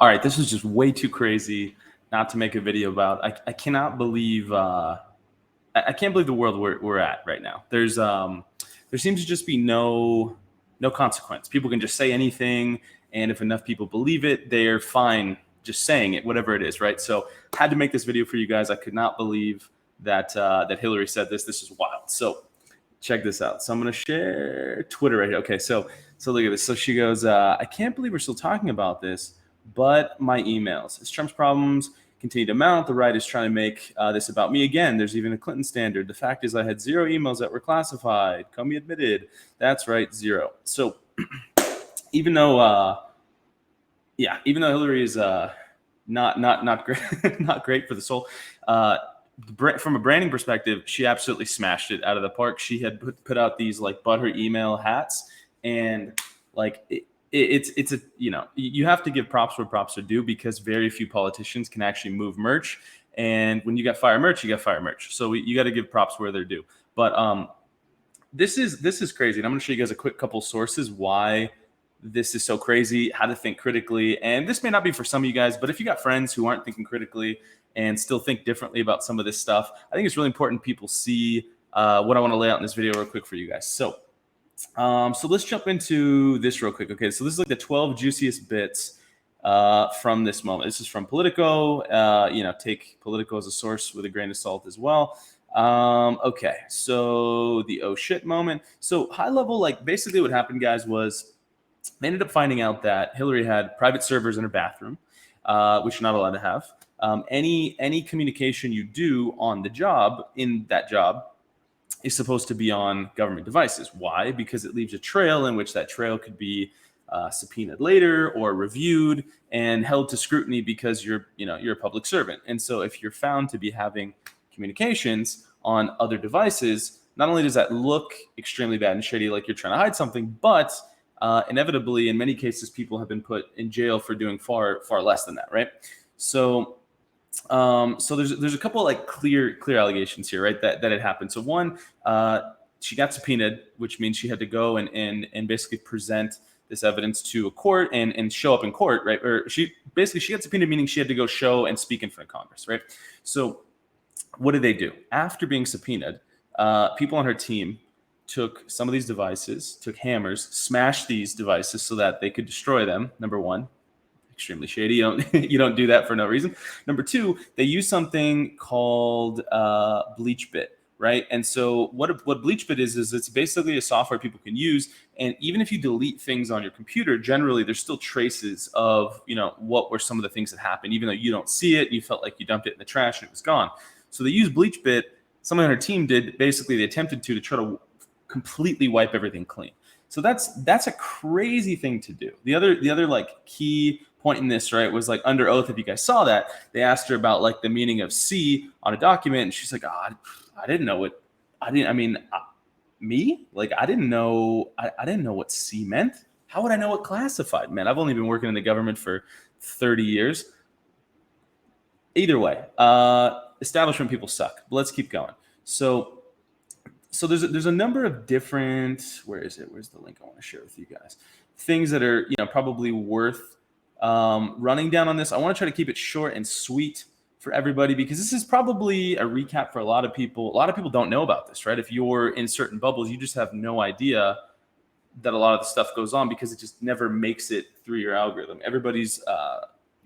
All right, this is just way too crazy not to make a video about. I cannot believe I can't believe the world we're at right now. There seems to just be no consequence. People can just say anything, and if enough people believe it, they're fine just saying it, whatever it is, right? So had to make this video for you guys. I could not believe that Hillary said this. This is wild. So check this out. So I'm gonna share Twitter right here. Okay, so look at this. So she goes, I can't believe we're still talking about this, but my emails. As Trump's problems continue to mount, the right is trying to make this about me again. There's even a Clinton standard. The fact is I had 0 emails that were classified. Comey admitted. That's right, 0. So even though Hillary is not great, not great for the soul, from a branding perspective, she absolutely smashed it out of the park. She had put out these like but her email hats, and like it's a, you have to give props where props are due, because very few politicians can actually move merch. And when you got fire merch, you got fire merch. So you got to give props where they're due. But this is crazy. And I'm going to show you guys a quick couple sources why this is so crazy, how to think critically. And this may not be for some of you guys, but if you got friends who aren't thinking critically and still think differently about some of this stuff, I think it's really important people see what I want to lay out in this video real quick for you guys. So let's jump into this real quick. Okay, so this is like the 12 juiciest bits from this moment. This is from Politico. Take Politico as a source with a grain of salt as well. Okay, so the oh shit moment. So high level, like basically what happened, guys, was they ended up finding out that Hillary had private servers in her bathroom, which you're not allowed to have. Any communication you do on the job, in that job, is supposed to be on government devices. Why? Because it leaves a trail in which that trail could be subpoenaed later or reviewed and held to scrutiny, because you're a public servant. And so if you're found to be having communications on other devices, not only does that look extremely bad and shady, like you're trying to hide something, but inevitably, in many cases, people have been put in jail for doing far less than that, right? So there's a couple of like clear allegations here, right? That it happened. So one, she got subpoenaed, which means she had to go and basically present this evidence to a court and show up in court, right? Or she got subpoenaed, meaning she had to go show and speak in front of Congress, right? So what did they do after being subpoenaed? People on her team took some of these devices, took hammers, smashed these devices so that they could destroy them. Number one, extremely shady. You don't do that for no reason. Number two, they use something called BleachBit, right? And so what BleachBit is it's basically a software people can use. And even if you delete things on your computer, generally there's still traces of what were some of the things that happened, even though you don't see it. You felt like you dumped it in the trash and it was gone. So they used BleachBit. Someone on her team did. Basically, they attempted to try to completely wipe everything clean. So that's a crazy thing to do. The other like key point in this, right, was like under oath. If you guys saw that, they asked her about like the meaning of C on a document, and she's like, I didn't know what I didn't know what C meant. How would I know what classified meant? I've only been working in the government for 30 years. Either way, establishment people suck. But let's keep going. So there's a number of different, where is it? Where's the link I want to share with you guys? Things that are probably worth running down on this. I want to try to keep it short and sweet for everybody, because this is probably a recap for a lot of people. A lot of people don't know about this, right? If you're in certain bubbles, you just have no idea that a lot of the stuff goes on, because it just never makes it through your algorithm. Everybody's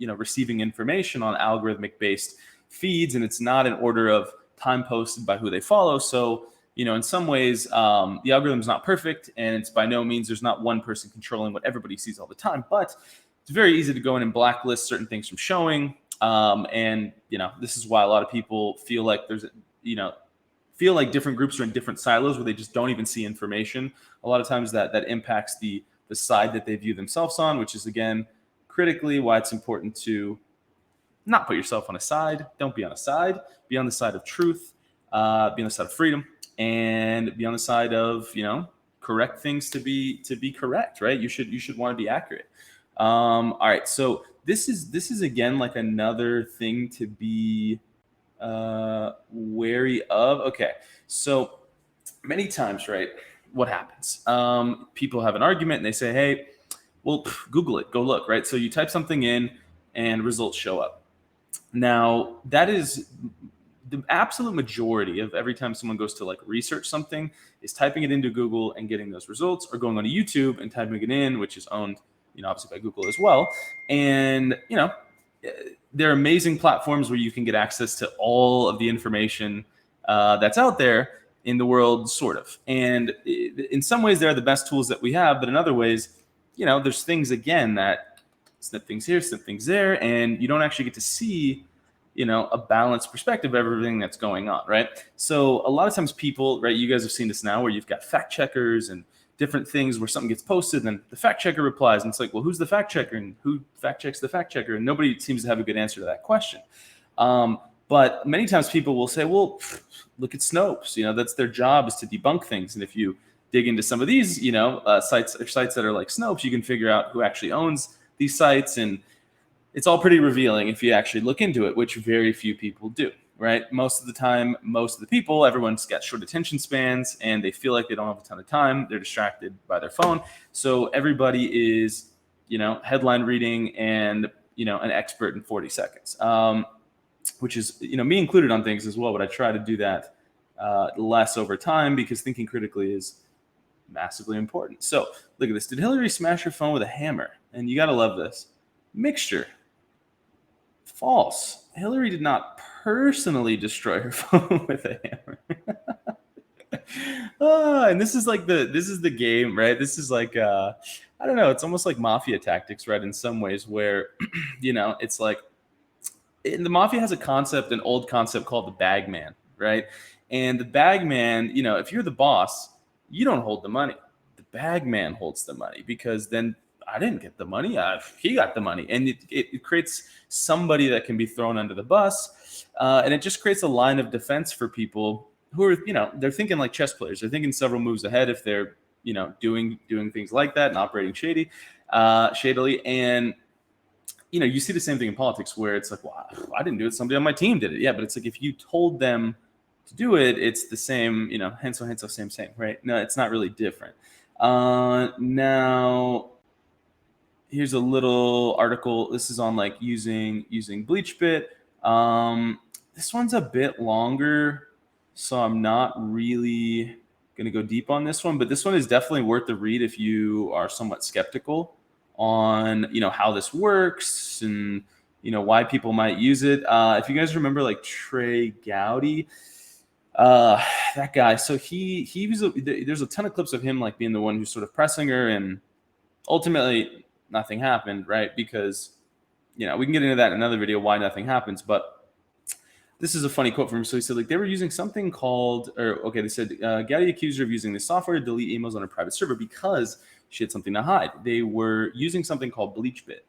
receiving information on algorithmic based feeds, and it's not in order of time posted by who they follow. So in some ways, the algorithm's not perfect, and it's by no means, there's not one person controlling what everybody sees all the time. But it's very easy to go in and blacklist certain things from showing. And this is why a lot of people feel like feel like different groups are in different silos where they just don't even see information. A lot of times that impacts the side that they view themselves on, which is, again, critically why it's important to not put yourself on a side. Don't be on a side. Be on the side of truth. Be on the side of freedom. And be on the side of correct things to be correct, right? You should want to be accurate. All right, so this is again like another thing to be wary of. Okay, so many times, right, what happens? People have an argument and they say, hey, well, Google it, go look, right? So you type something in and results show up. Now, that is the absolute majority of every time someone goes to like research something is typing it into Google and getting those results, or going on to YouTube and typing it in, which is owned, obviously by Google as well. And, there are amazing platforms where you can get access to all of the information that's out there in the world, sort of. And in some ways, they're the best tools that we have, but in other ways, there's things, again, that snip things here, snip things there, and you don't actually get to see a balanced perspective of everything that's going on, right? So a lot of times people, right, you guys have seen this now where you've got fact checkers and different things where something gets posted and then the fact checker replies, and it's like, well, who's the fact checker and who fact checks the fact checker? And nobody seems to have a good answer to that question. But many times people will say, well, look at Snopes, that's their job, is to debunk things. And if you dig into some of these, sites that are like Snopes, you can figure out who actually owns these sites, and it's all pretty revealing if you actually look into it, which very few people do, right? Most of the time, most of the people, everyone's got short attention spans and they feel like they don't have a ton of time. They're distracted by their phone. So everybody is, headline reading and, an expert in 40 seconds, which is, me included on things as well. But I try to do that less over time because thinking critically is massively important. So look at this. Did Hillary smash her phone with a hammer? And you got to love this. Mixture. False. Hillary did not personally destroy her phone with a hammer. And this is the game, right? This is like I don't know, it's almost like mafia tactics, right? In some ways, where it's like the mafia has an old concept called the bag man, right? And the bag man, if you're the boss, you don't hold the money. The bag man holds the money, because then I didn't get the money. He got the money. And it creates somebody that can be thrown under the bus. And it just creates a line of defense for people who are, they're thinking like chess players. They're thinking several moves ahead if they're, doing things like that and operating shadily. And, you see the same thing in politics where it's like, well, I didn't do it. Somebody on my team did it. Yeah, but it's like if you told them to do it, it's the same, henso, same, right? No, it's not really different. Now, here's a little article. This is on like using BleachBit. This one's a bit longer, so I'm not really going to go deep on this one, but this one is definitely worth the read if you are somewhat skeptical on, how this works and, why people might use it. If you guys remember like Trey Gowdy, that guy, so he was, there's a ton of clips of him like being the one who's sort of pressing her, and ultimately nothing happened, right? Because, we can get into that in another video, why nothing happens. But this is a funny quote from him. So he said, like, they were using something called, they said, Gowdy accused her of using the software to delete emails on a private server because she had something to hide. They were using something called BleachBit.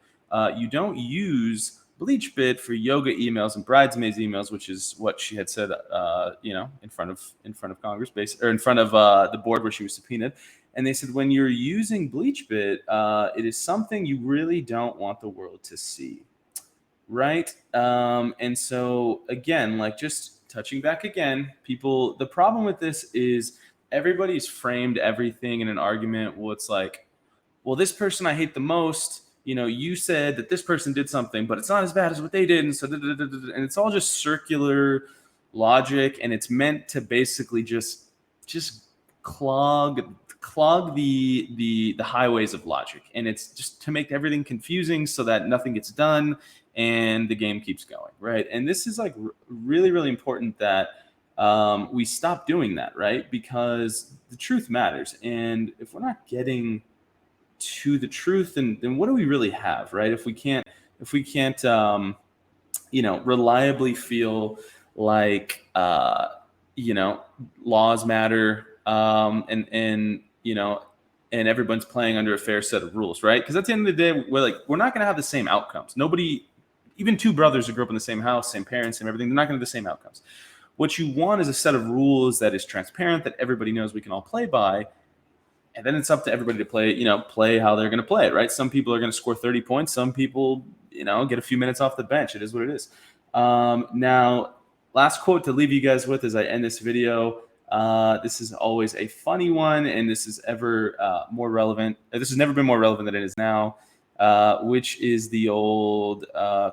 You don't use BleachBit for yoga emails and bridesmaids emails, which is what she had said, in front of Congress, or in front of the board where she was subpoenaed. And they said, when you're using BleachBit, it is something you really don't want the world to see, right? And so, again, like just touching back again, the problem with this is everybody's framed everything in an argument. Well, it's like, well, this person I hate the most, you said that this person did something, but it's not as bad as what they did. And so, and it's all just circular logic, and it's meant to basically just clog the highways of logic, and it's just to make everything confusing so that nothing gets done and the game keeps going, right? And this is like really, really important that we stop doing that, right? Because the truth matters, and if we're not getting to the truth, then what do we really have, right? If we can't reliably feel like laws matter, and everyone's playing under a fair set of rules, right? Because at the end of the day, we're not going to have the same outcomes. Nobody, even two brothers who grew up in the same house, same parents, same everything, they're not going to have the same outcomes. What you want is a set of rules that is transparent, that everybody knows we can all play by, and then it's up to everybody to play how they're going to play it, right? Some people are going to score 30 points. Some people, get a few minutes off the bench. It is what it is. Now, last quote to leave you guys with as I end this video. This is always a funny one, and this is ever more relevant. This has never been more relevant than it is now. which is the old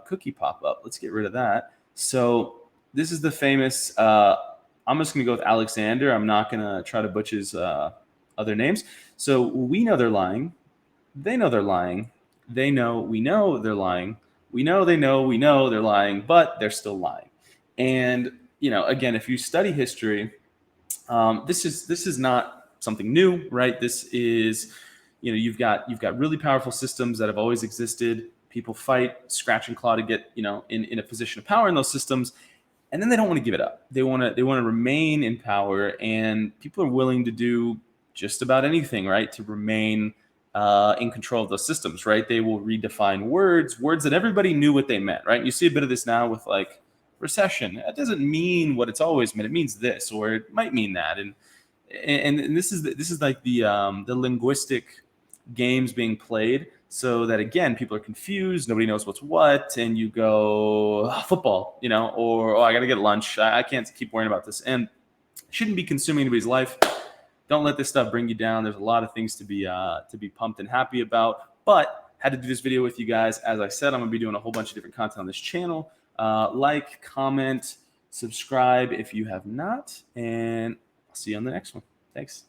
cookie pop-up. Let's get rid of that. So this is the famous, I'm just going to go with Alexander. I'm not going to try to butcher his other names. So we know they're lying. They know they're lying. They know we know they're lying. We know they know we know they're lying, but they're still lying. And, again, if you study history, this is not something new, right? This is, you've got really powerful systems that have always existed. People fight, scratch and claw to get, in a position of power in those systems, and then they don't want to give it up. They want to remain in power, and people are willing to do just about anything, right, to remain in control of those systems, right? They will redefine words that everybody knew what they meant, right? You see a bit of this now with like recession. That doesn't mean what it's always meant. It means this, or it might mean that, and this is like the linguistic games being played, so that again people are confused, nobody knows what's what, and you go football, or I gotta get lunch, I can't keep worrying about this, and shouldn't be consuming anybody's life. Don't let this stuff bring you down. There's a lot of things to be pumped and happy about, but had to do this video with you guys. As I said, I'm gonna be doing a whole bunch of different content on this channel. Like, comment, subscribe if you have not, and I'll see you on the next one. Thanks.